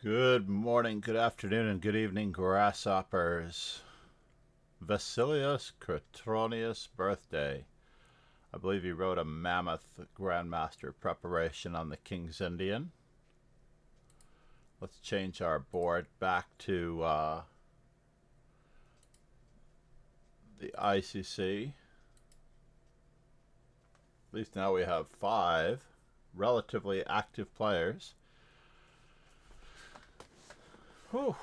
Good morning, good afternoon, and good evening, grasshoppers. Vasilios Kotronias' birthday. I believe he wrote a mammoth Grandmaster preparation on the King's Indian. Let's change our board back to the ICC. At least now we have 5 relatively active players. Whew.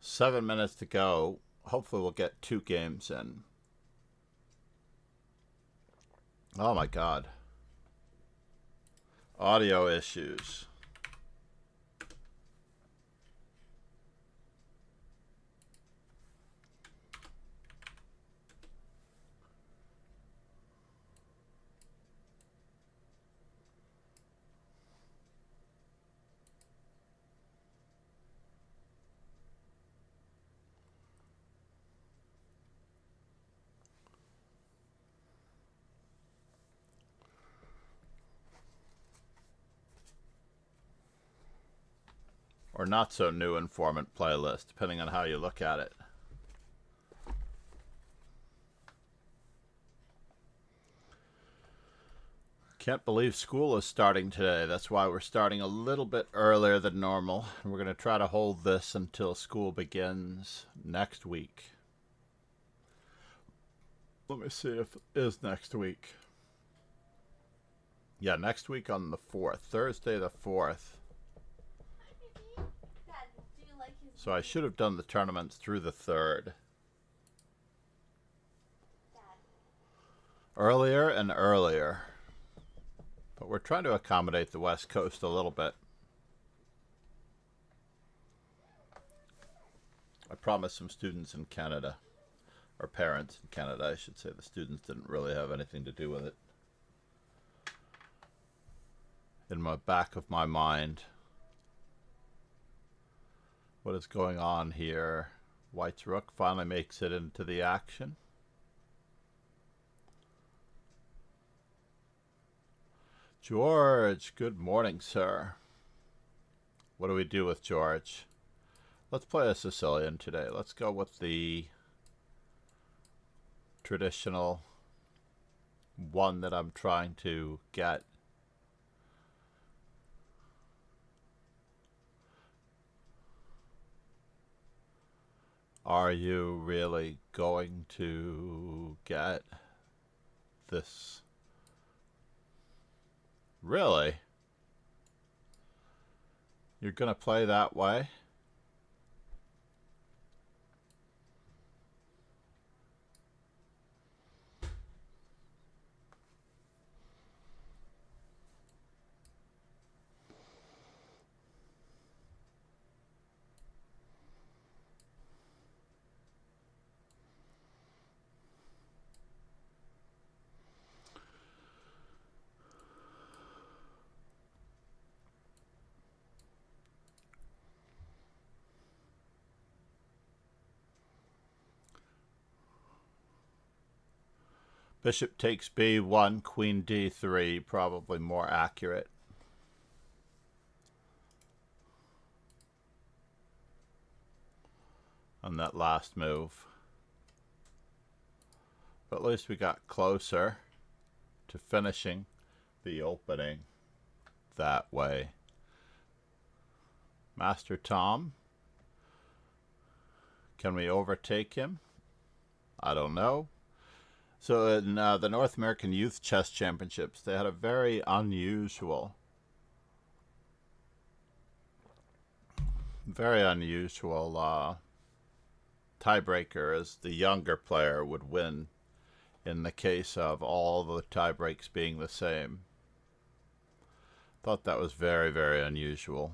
Seven minutes to go. Hopefully we'll get 2 games in. Oh my god. Audio issues. Or not so new informant playlist, depending on how you look at it. Can't believe school is starting today. That's why we're starting a little bit earlier than normal. And we're going to try to hold this until school begins next week. Let me see if it is next week. Yeah, next week on the 4th. Thursday the 4th. So I should have done the tournaments through the 3rd. Earlier and earlier. But we're trying to accommodate the West Coast a little bit. I promised some students in Canada, or parents in Canada, I should say. The students didn't really have anything to do with it. In my back of my mind, what is going on here? White's rook finally makes it into the action. George, good morning, sir. What do we do with George? Let's play a Sicilian today. Let's go with the traditional one that I'm trying to get. Are you really going to get this? Really? You're gonna play that way? Bishop takes b1, queen d3, probably more accurate. On that last move. But at least we got closer to finishing the opening that way. Master Tom. Can we overtake him? I don't know. So in the North American Youth Chess Championships, they had a very unusual tiebreaker, as the younger player would win in the case of all the tiebreaks being the same. Thought that was very, very unusual.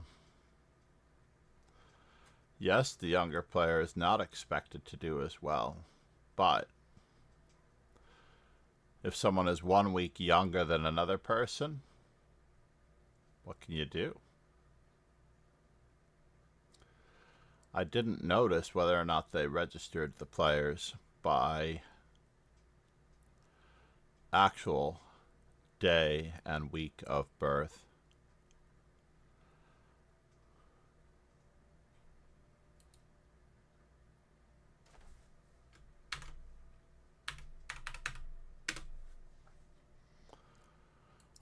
Yes, the younger player is not expected to do as well, but if someone is 1 week younger than another person, what can you do? I didn't notice whether or not they registered the players, by actual day and week of birth.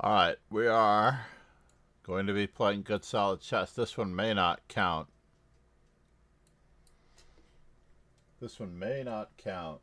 Alright, we are going to be playing good solid chess. This one may not count. This one may not count.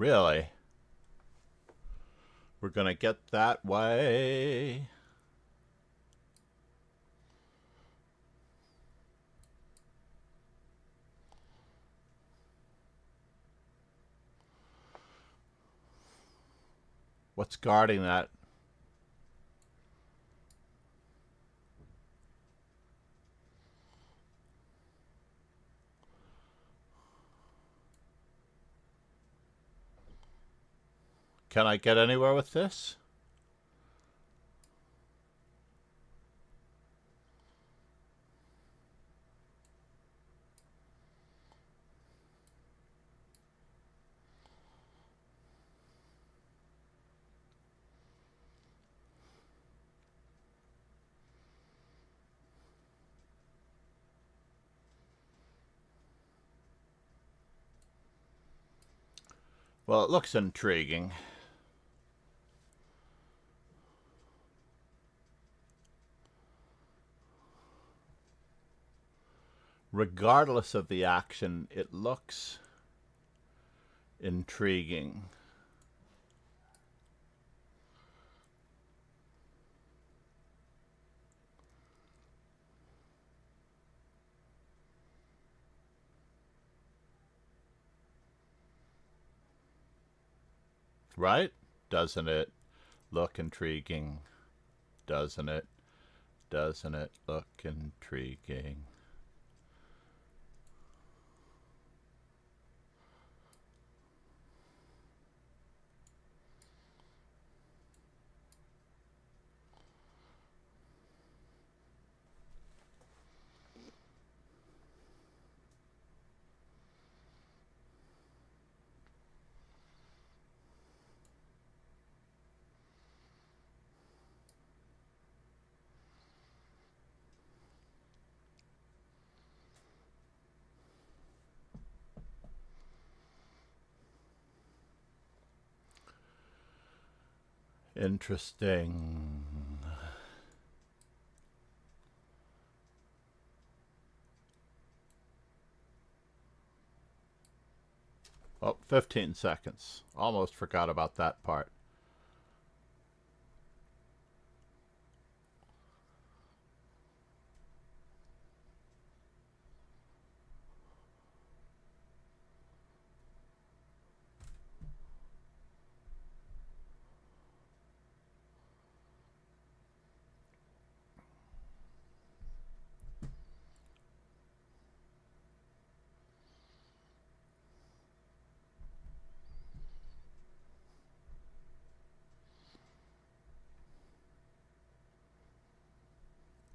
Really? We're gonna get that way. What's guarding that? Can I get anywhere with this? Well, it looks intriguing. Regardless of the action, it looks intriguing. Right? Doesn't it look intriguing? Doesn't it? Doesn't it look intriguing? Interesting. Oh, 15 seconds. Almost forgot about that part.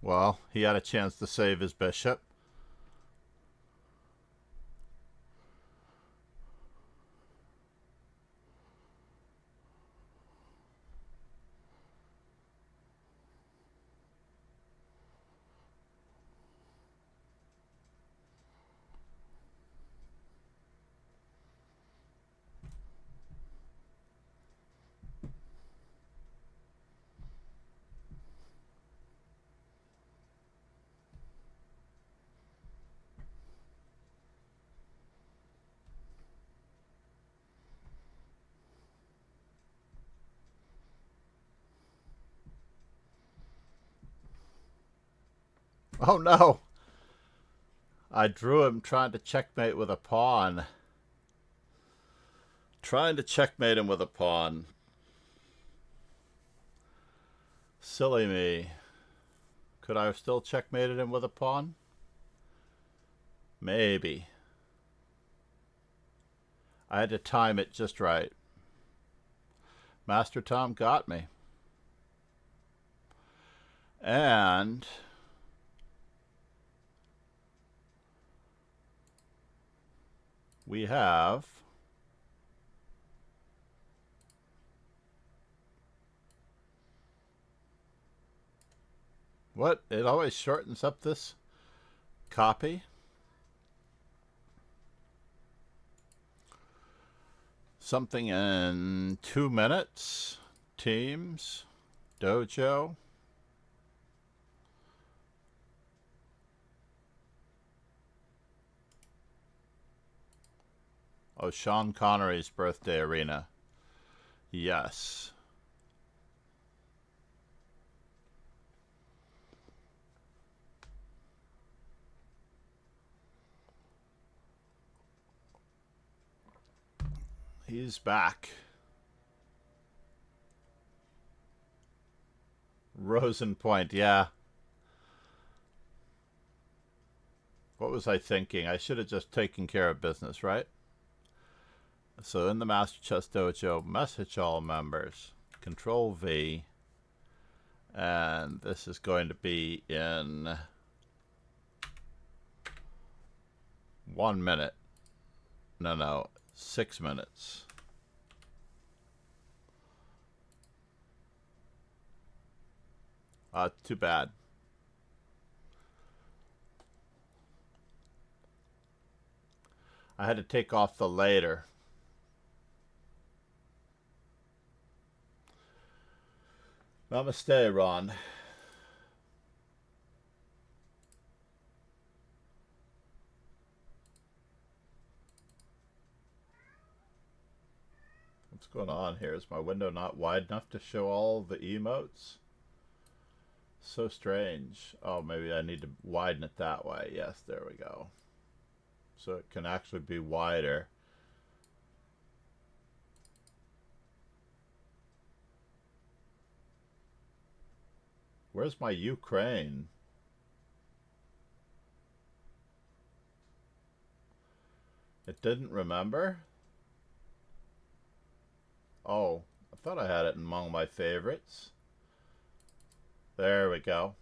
Well, he had a chance to save his bishop. Oh no! I drew him trying to checkmate with a pawn. Trying to checkmate him with a pawn. Silly me. Could I have still checkmated him with a pawn? Maybe. I had to time it just right. Master Tom got me. And we have what? It always shortens up this copy. Something in 2 minutes. Teams. Dojo. Oh, Sean Connery's birthday arena. Yes. He's back. Rosen Point, yeah. What was I thinking? I should have just taken care of business, right? So in the Master Chess Dojo, message all members. Control V. And this is going to be in 1 minute. No, 6 minutes. Too bad. I had to take off the later. Namaste, Ron. What's going on here? Is my window not wide enough to show all the emotes? So strange. Oh, maybe I need to widen it that way. Yes, there we go. So it can actually be wider. Where's my Ukraine? It didn't remember? Oh, I thought I had it among my favorites. There we go.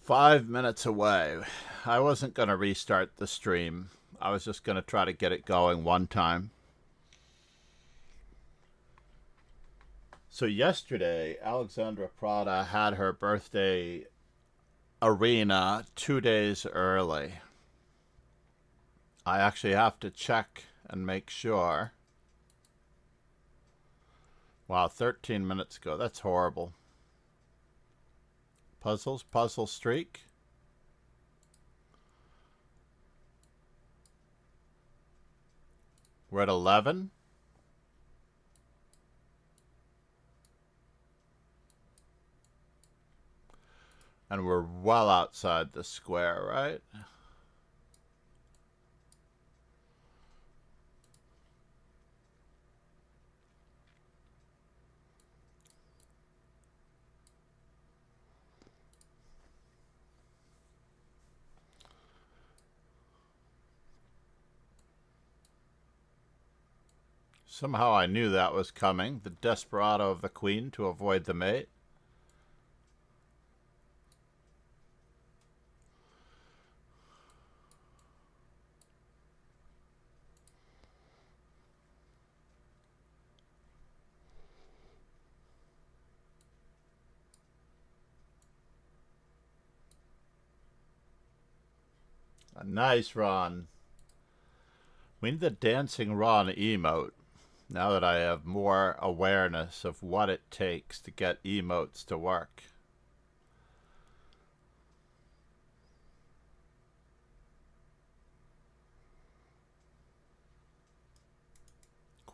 Five minutes away. I wasn't going to restart the stream. I was just going to try to get it going one time. So yesterday, Alexandra Prada had her birthday arena 2 days early. I actually have to check and make sure. Wow, 13 minutes ago. That's horrible. Puzzles, puzzle streak. We're at 11. And we're well outside the square, right? Somehow I knew that was coming. The desperado of the queen to avoid the mate. A nice Ron. We need the dancing Ron emote. Now that I have more awareness of what it takes to get emotes to work.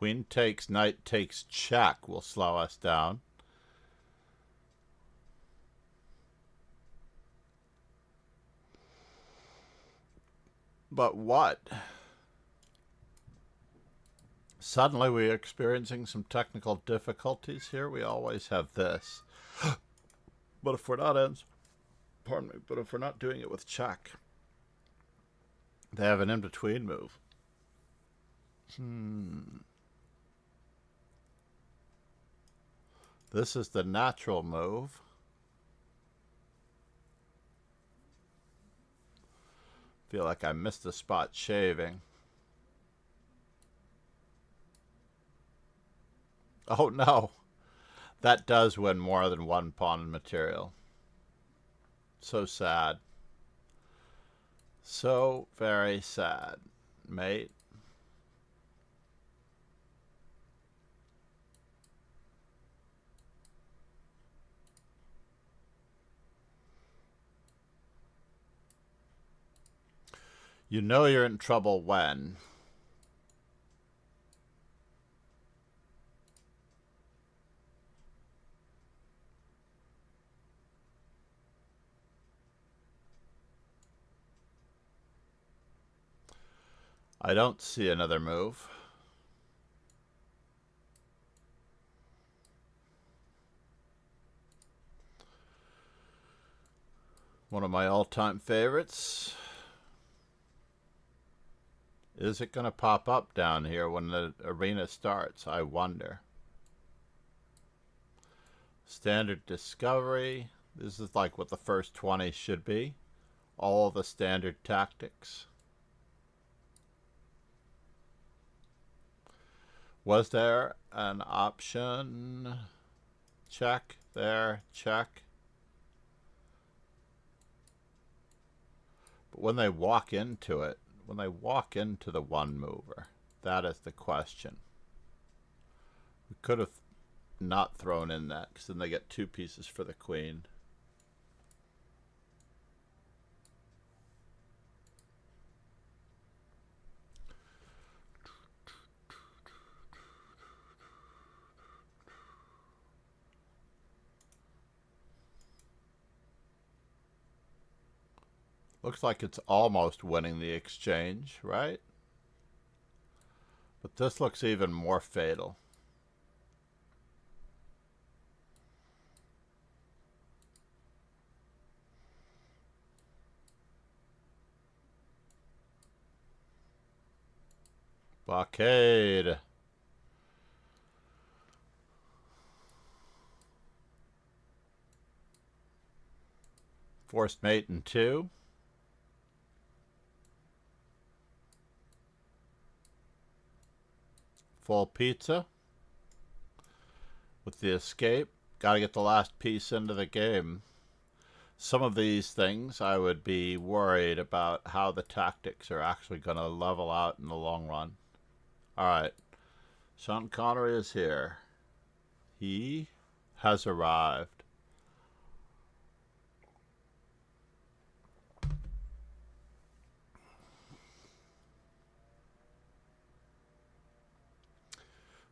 Queen takes, knight takes, check will slow us down. But what? Suddenly we're experiencing some technical difficulties here. We always have this. But if we're not but if we're not doing it with check, they have an in-between move. This is the natural move. Feel like I missed the spot shaving. Oh no. That does win more than one pawn in material. So sad. So very sad, mate. You know you're in trouble when I don't see another move. One of my all-time favorites. Is it going to pop up down here when the arena starts? I wonder. Standard discovery. This is like what the first 20 should be. All the standard tactics. Was there an option? Check. There. Check. But when they walk into it, when they walk into the one mover, that is the question. We could have not thrown in that because then they get 2 pieces for the queen. Looks like it's almost winning the exchange, right? But this looks even more fatal. Blockade. Forced mate in 2. Full pizza. With the escape. Gotta get the last piece into the game. Some of these things I would be worried about how the tactics are actually going to level out in the long run. Alright. Sean Connery is here. He has arrived.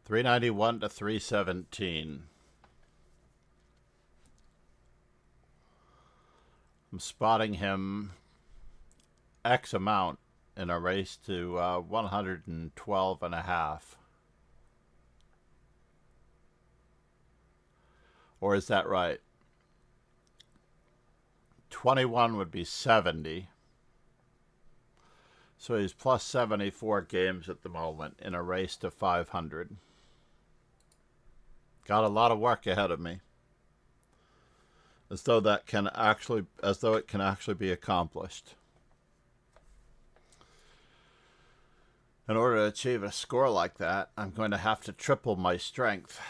$391 to $317. I'm spotting him X amount in a race to 112.5. Or is that right? 21 would be 70. So he's plus 74 games at the moment in a race to 500. Got a lot of work ahead of me. As though it can actually be accomplished. In order to achieve a score like that, I'm going to have to triple my strength.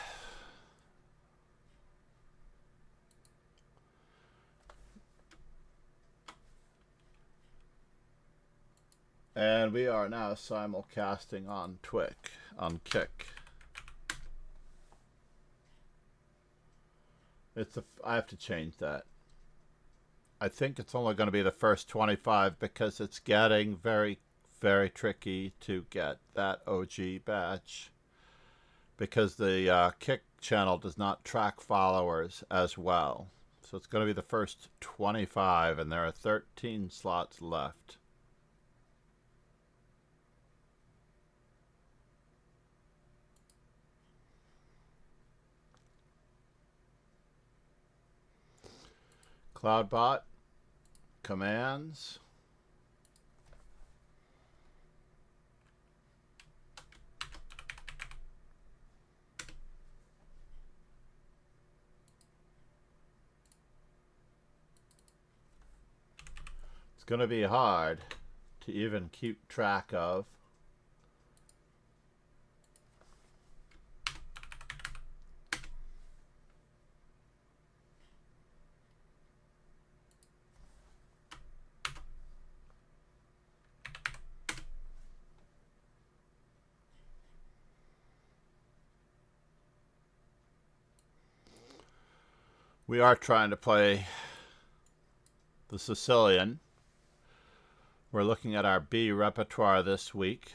And we are now simulcasting on Kick. I have to change that. I think it's only going to be the first 25 because it's getting very, very tricky to get that OG badge. because the kick channel does not track followers as well. So it's going to be the first 25, and there are 13 slots left. CloudBot commands. It's going to be hard to even keep track of. We are trying to play the Sicilian. We're looking at our B repertoire this week.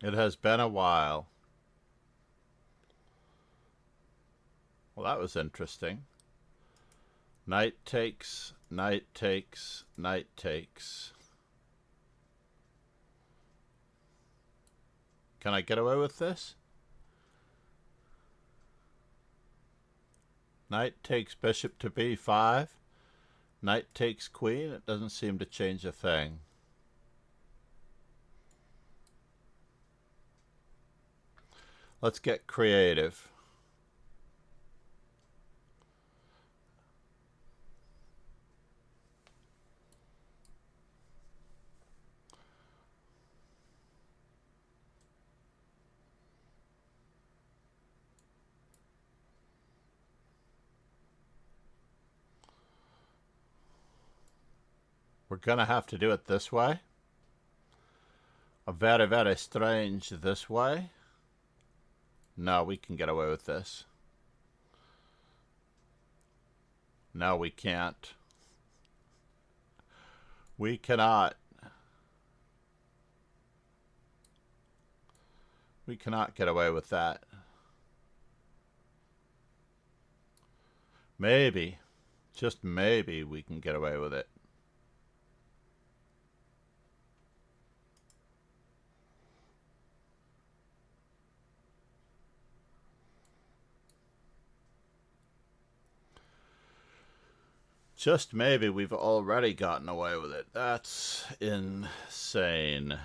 It has been a while. Well, that was interesting. Knight takes, knight takes, knight takes. Can I get away with this? Knight takes bishop to b5. Knight takes queen. It doesn't seem to change a thing. Let's get creative. We're going to have to do it this way. A very, very strange this way. No, we can get away with this. No, we can't. We cannot. We cannot get away with that. Maybe, just maybe, we can get away with it. Just maybe we've already gotten away with it. That's insane.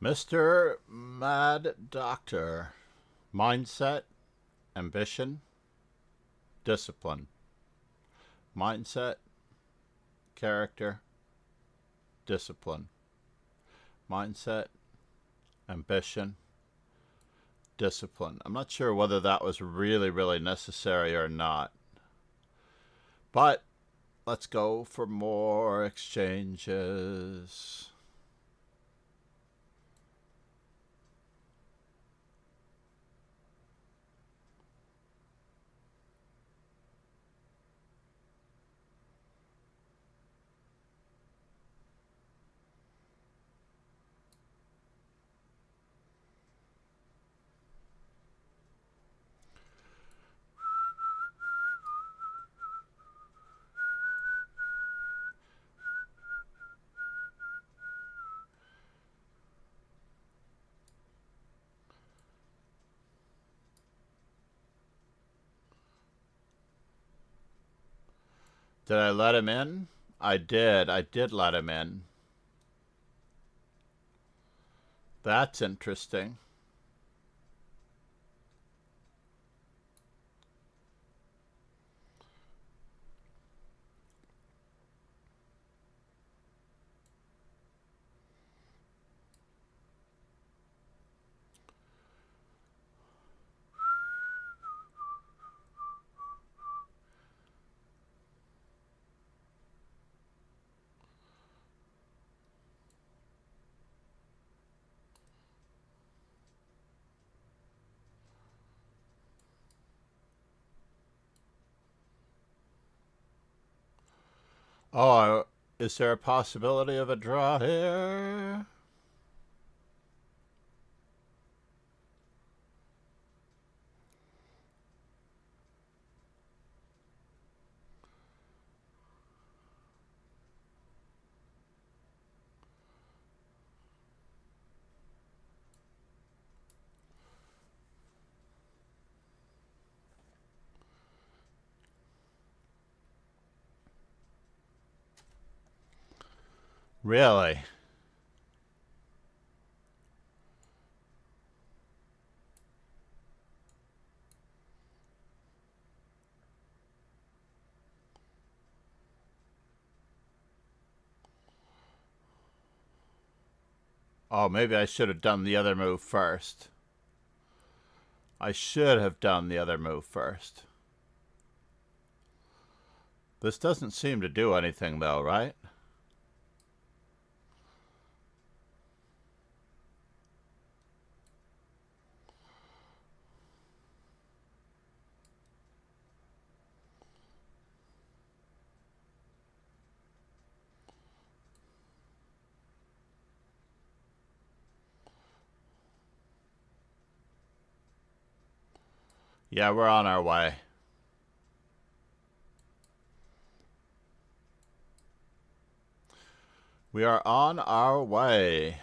Mr. Mad Doctor. Mindset, ambition, discipline. Mindset, character, discipline. Mindset, ambition, discipline. I'm not sure whether that was really necessary or not. But let's go for more exchanges. Did I let him in? I did. I did let him in. That's interesting. Oh, is there a possibility of a draw here? Really? Oh, maybe I should have done the other move first. I should have done the other move first. This doesn't seem to do anything though, right? Yeah, we're on our way. We are on our way.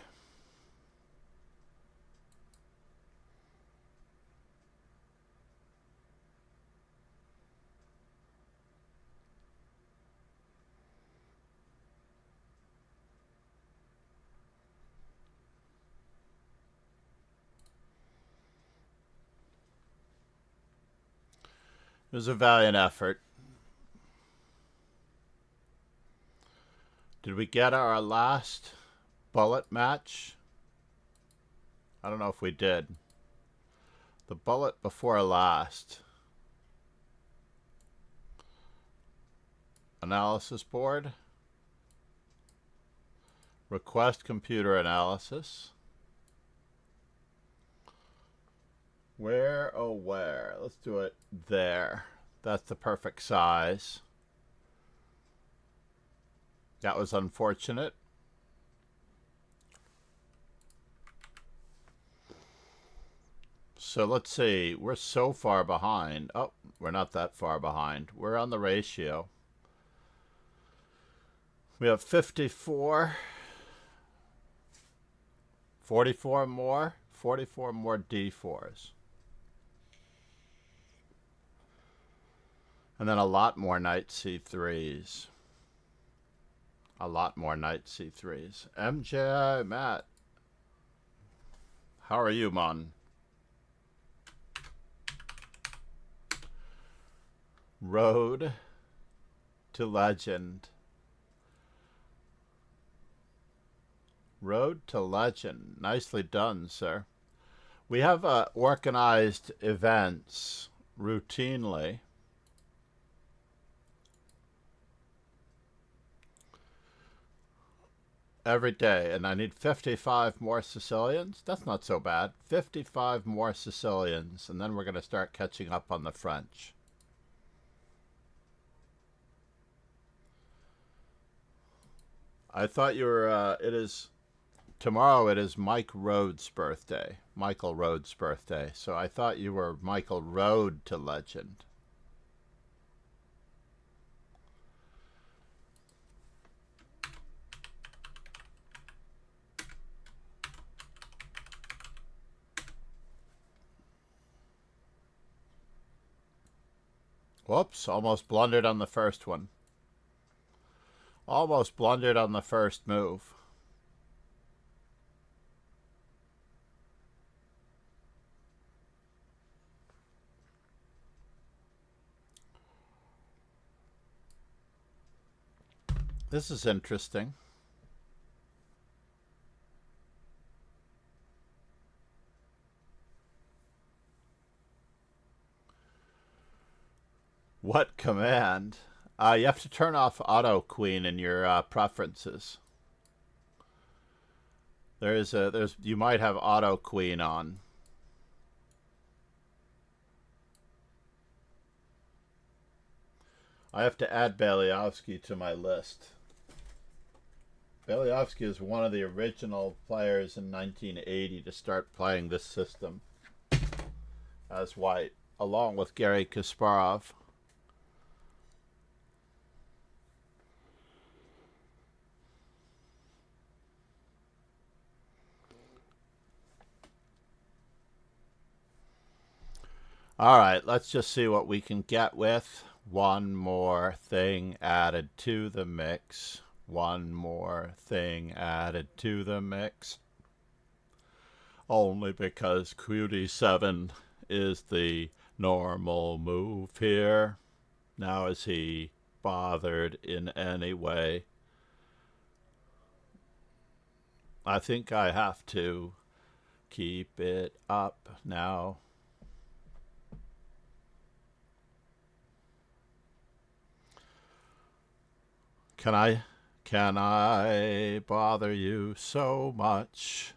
It was a valiant effort. Did we get our last bullet match? I don't know if we did. The bullet before last. Analysis board. Request computer analysis. Where, oh where? Let's do it there. That's the perfect size. That was unfortunate. So let's see. We're so far behind. Oh, we're not that far behind. We're on the ratio. We have 54. 44 more. 44 more D4s. And then a lot more knight C3s. A lot more knight C3s. MJ, Matt. How are you, man? Road to legend. Road to legend. Nicely done, sir. We have organized events routinely. Every day, and I need 55 more Sicilians. That's not so bad. 55 more Sicilians, and then we're going to start catching up on the French. I thought you were, tomorrow it is Mike Rhodes' birthday. Michael Rhodes' birthday. So I thought you were Michael Road to legend. Whoops, almost blundered on the first one. Almost blundered on the first move. This is interesting. What command? You have to turn off auto queen in your preferences. You might have auto queen on. I have to add Vasilios to my list. Vasilios is one of the original players in 1980 to start playing this system as white, along with Garry Kasparov. All right, let's just see what we can get with. One more thing added to the mix. One more thing added to the mix. Only because QD7 is the normal move here. Now is he bothered in any way? I think I have to keep it up now. Can I bother you so much?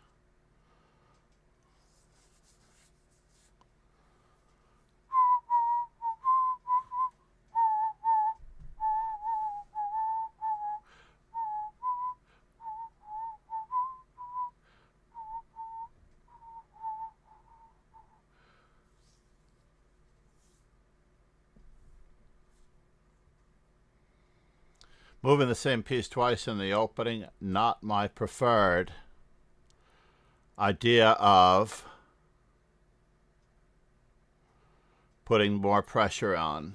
Moving the same piece twice in the opening, not my preferred idea of putting more pressure on.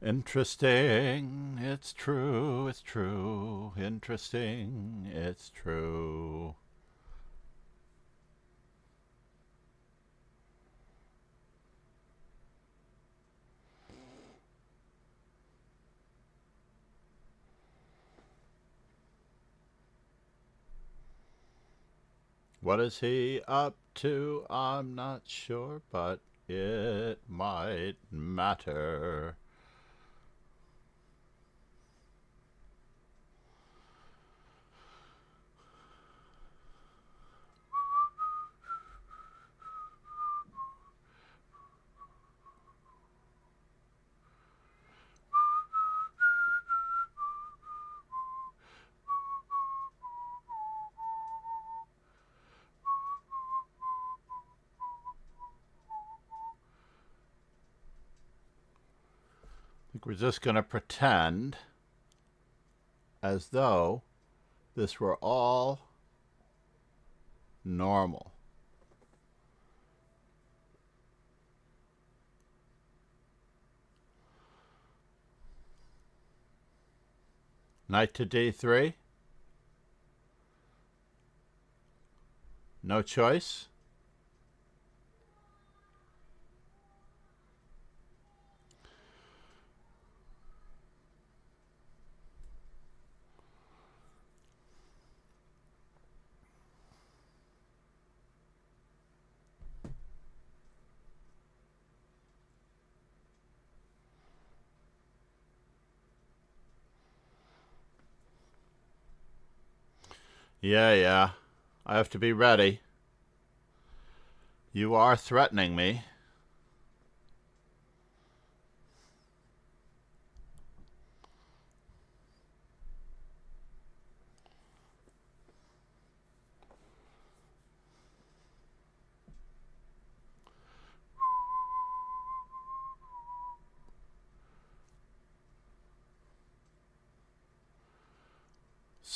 Interesting, it's true, it's true. Interesting, it's true. What is he up to? I'm not sure, but it might matter. I think we're just going to pretend as though this were all normal. Knight to d3. No choice. Yeah. I have to be ready. You are threatening me.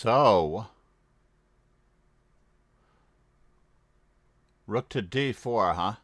So, rook to d4, huh?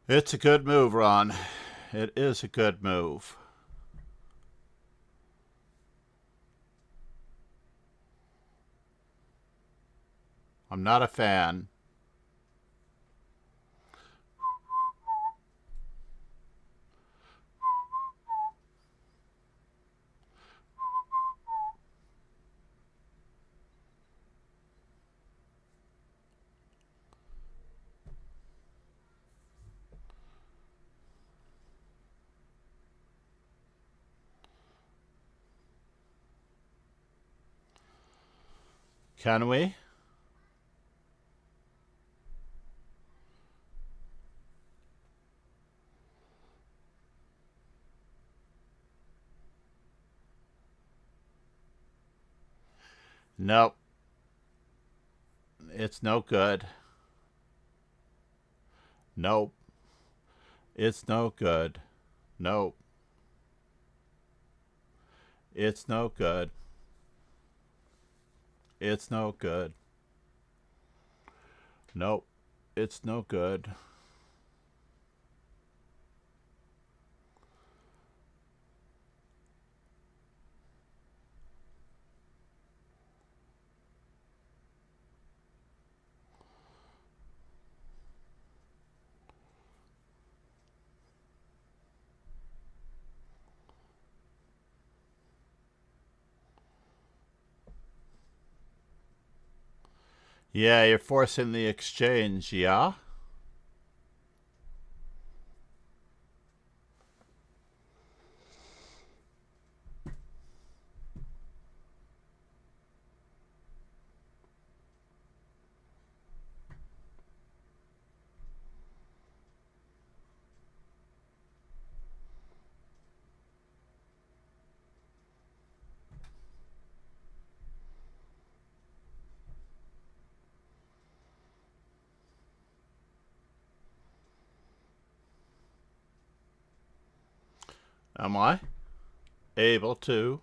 It's a good move, Ron. It is a good move. I'm not a fan. Can we? Nope. It's no good. Nope. It's no good. Nope. It's no good. It's no good. Nope. It's no good. Yeah, you're forcing the exchange, yeah? Am I able to?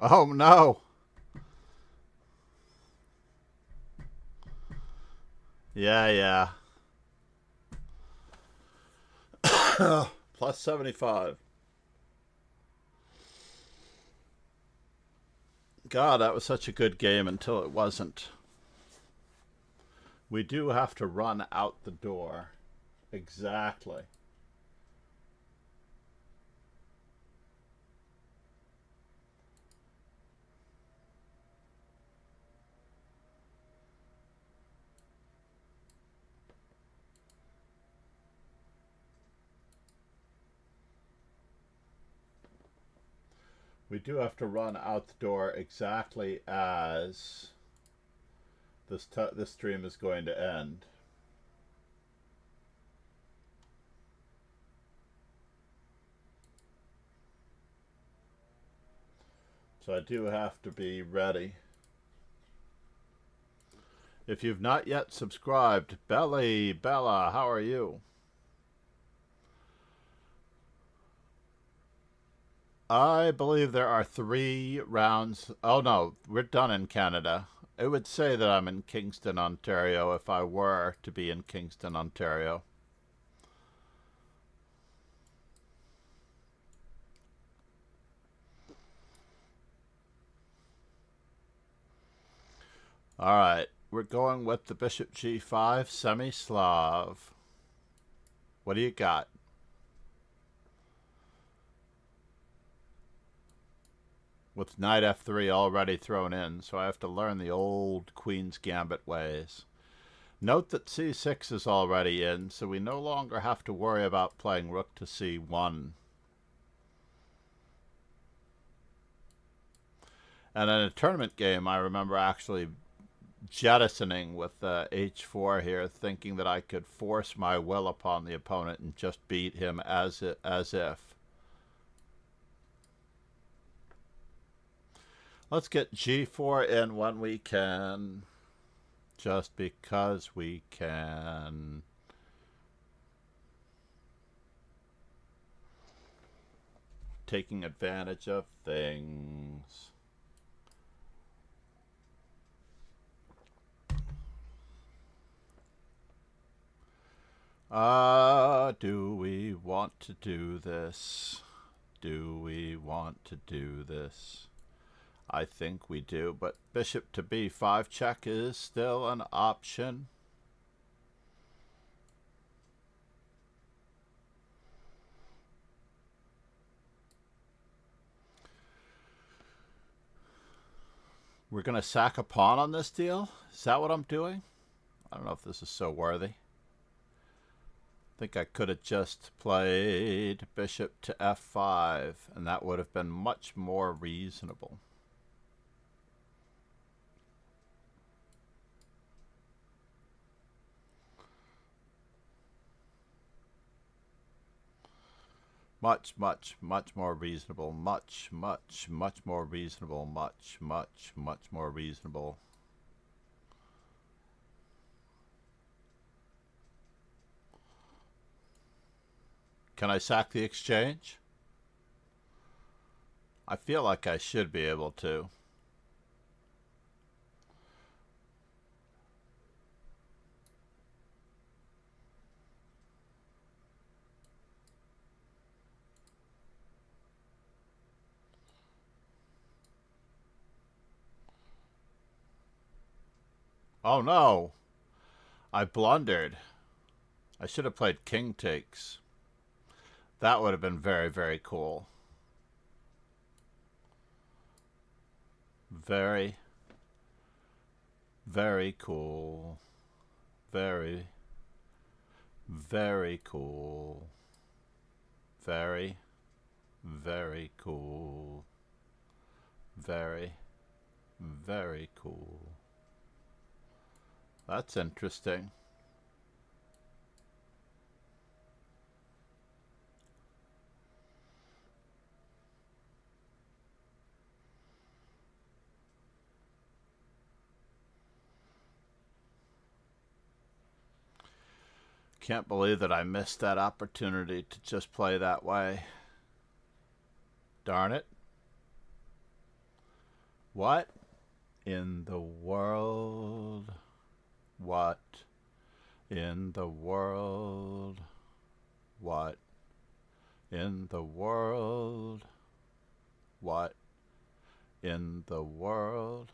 Oh no. Yeah, yeah. Plus 75. God, that was such a good game until it wasn't. We do have to run out the door. Exactly. We do have to run out the door exactly as this stream is going to end. So I do have to be ready. If you've not yet subscribed, Bella, how are you? I believe there are 3 rounds. Oh no, we're done in Canada. It would say that I'm in Kingston, Ontario if I were to be in Kingston, Ontario. Alright, we're going with the Bishop G5 semi-Slav. What do you got? With knight f3 already thrown in, so I have to learn the old Queen's Gambit ways. Note that c6 is already in, so we no longer have to worry about playing rook to c1. And in a tournament game, I remember actually jettisoning with h4 here, thinking that I could force my will upon the opponent and just beat him as if. Let's get g4 in when we can. Just because we can. Taking advantage of things. Do we want to do this? Do we want to do this? I think we do, but bishop to b5 check is still an option. We're going to sack a pawn on this deal? Is that what I'm doing? I don't know if this is so worthy. I think I could have just played bishop to f5, and that would have been much more reasonable. Much more reasonable. Much more reasonable. Much more reasonable. Can I sack the exchange? I feel like I should be able to. Oh no! I blundered. I should have played king takes. That would have been very cool. Very cool. Very cool. Very cool. Very cool. That's interesting. Can't believe that I missed that opportunity to just play that way. Darn it. What in the world? What in the world? What in the world? What in the world?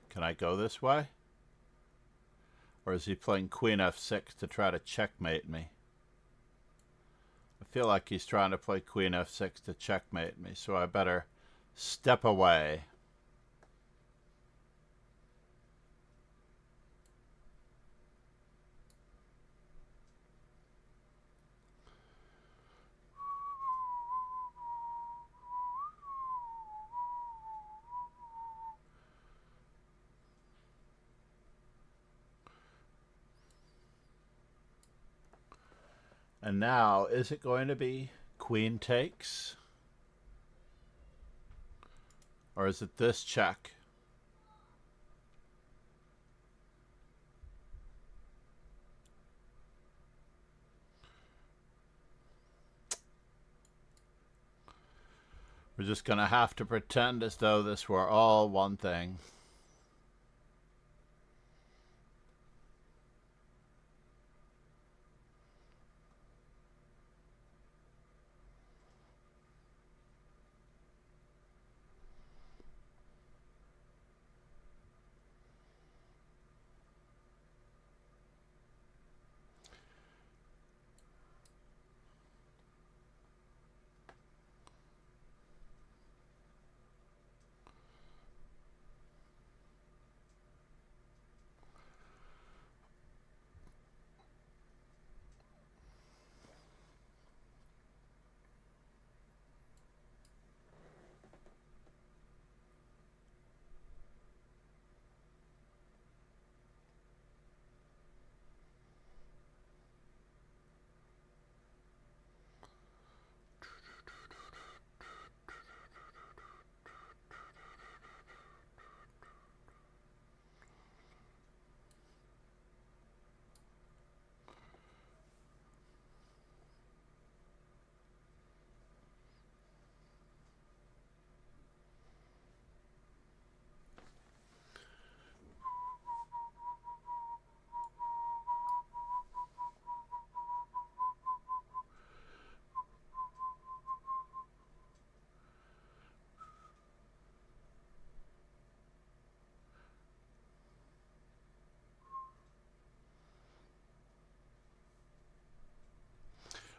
Can I go this way? Or is he playing queen f6 to try to checkmate me? I feel like he's trying to play queen f6 to checkmate me, so I better step away. And now, is it going to be queen takes? Or is it this check? We're just going to have to pretend as though this were all one thing.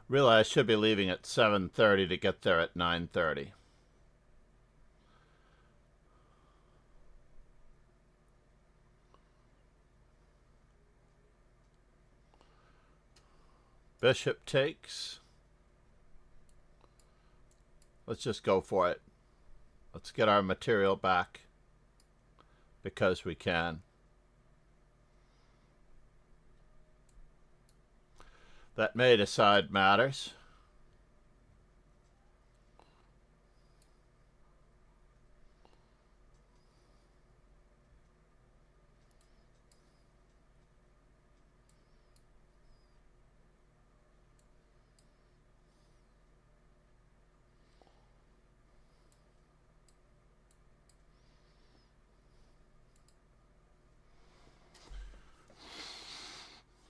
Really, I should be leaving at 7:30 to get there at 9:30. Bishop takes. Let's just go for it. Let's get our material back because we can. That may decide matters.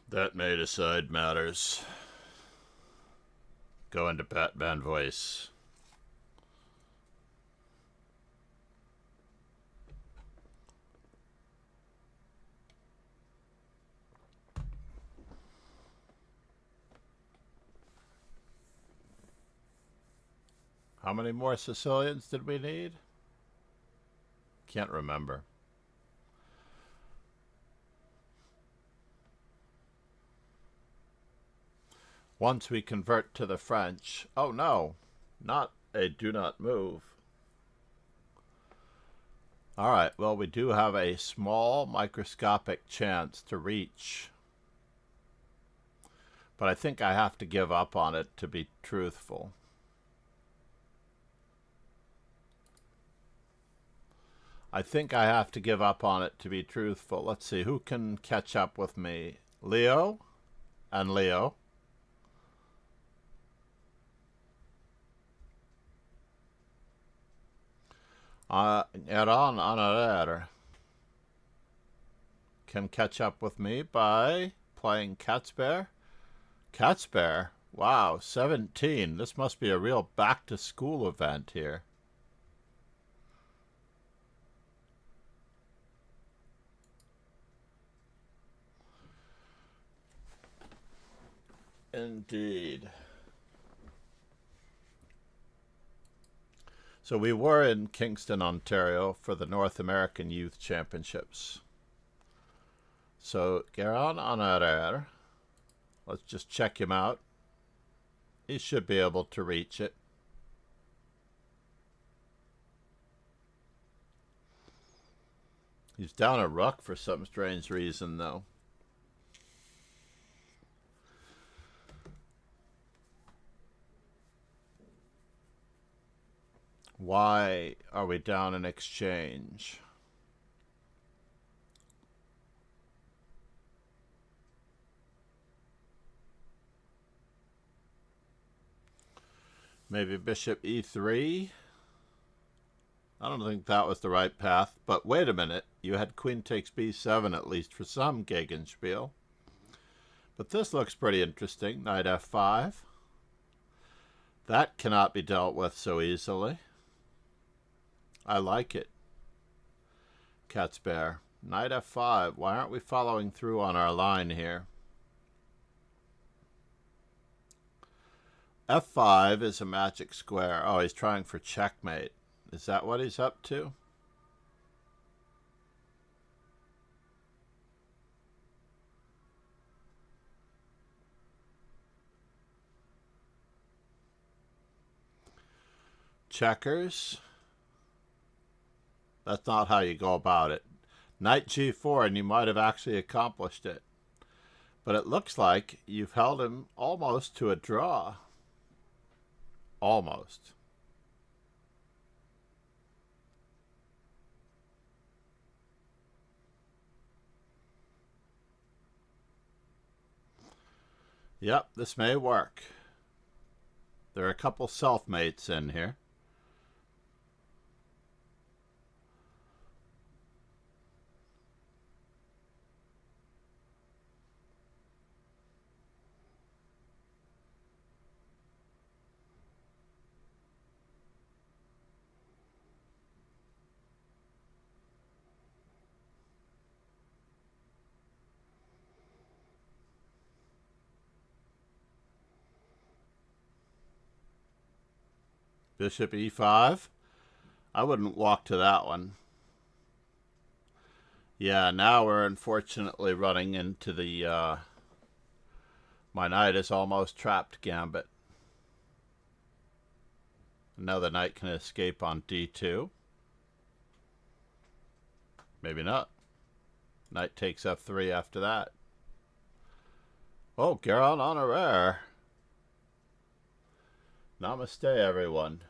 That may decide matters. Go into Batman voice. How many more Sicilians did we need? Can't remember. Once we convert to the French... Oh no, not a do not move. Alright, well we do have a small microscopic chance to reach. But I think I have to give up on it to be truthful. Let's see, who can catch up with me? Leo and Leo. Eran Anarer can catch up with me by playing Cat's Bear. Cat's Bear? Wow, 17. This must be a real back-to-school event here. Indeed. So we were in Kingston, Ontario for the North American Youth Championships. So Geran Anarer, let's just check him out. He should be able to reach it. He's down a rook for some strange reason, though. Why are we down in exchange? Maybe bishop e3? I don't think that was the right path, but wait a minute. You had queen takes b7 at least for some Gegenspiel. But this looks pretty interesting. Knight f5. That cannot be dealt with so easily. I like it. Cat's bear. Knight f5. Why aren't we following through on our line here? f5 is a magic square. Oh, he's trying for checkmate. Is that what he's up to? Checkers. That's not how you go about it. Knight g4 and you might have actually accomplished it. But it looks like you've held him almost to a draw. Almost. Yep, this may work. There are a couple self-mates in here. Bishop e5. I wouldn't walk to that one. Yeah, now we're unfortunately running into the my knight is almost trapped gambit. Now the knight can escape on d2. Maybe not. Knight takes f3 after that. Oh, Garon Honoraire. Namaste, everyone.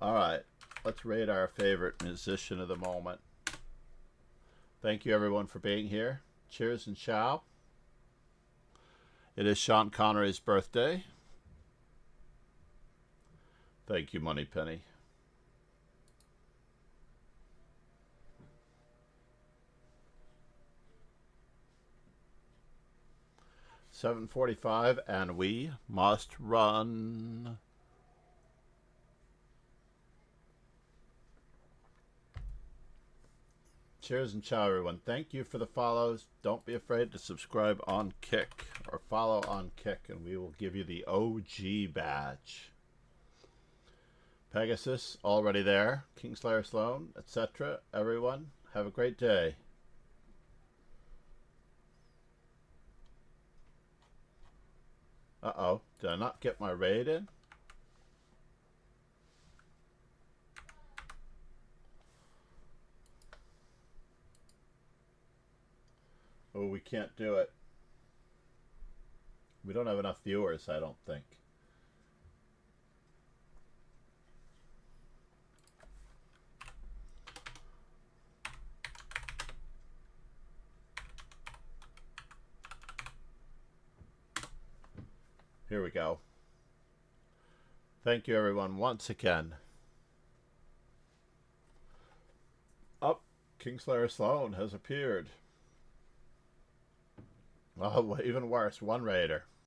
All right, let's rate our favorite musician of the moment. Thank you, everyone, for being here. Cheers and ciao. It is Sean Connery's birthday. Thank you, Moneypenny. $7:45, and we must run. Cheers and ciao, everyone. Thank you for the follows. Don't be afraid to subscribe on Kick or follow on Kick, and we will give you the OG badge. Pegasus, already there. Kingslayer Sloan, etc. Everyone, have a great day. Uh-oh, did I not get my raid in? Oh, we can't do it. We don't have enough viewers, I don't think. Here we go. Thank you, everyone, once again. Up, Kingslayer Sloan has appeared. Oh, even worse, one raider.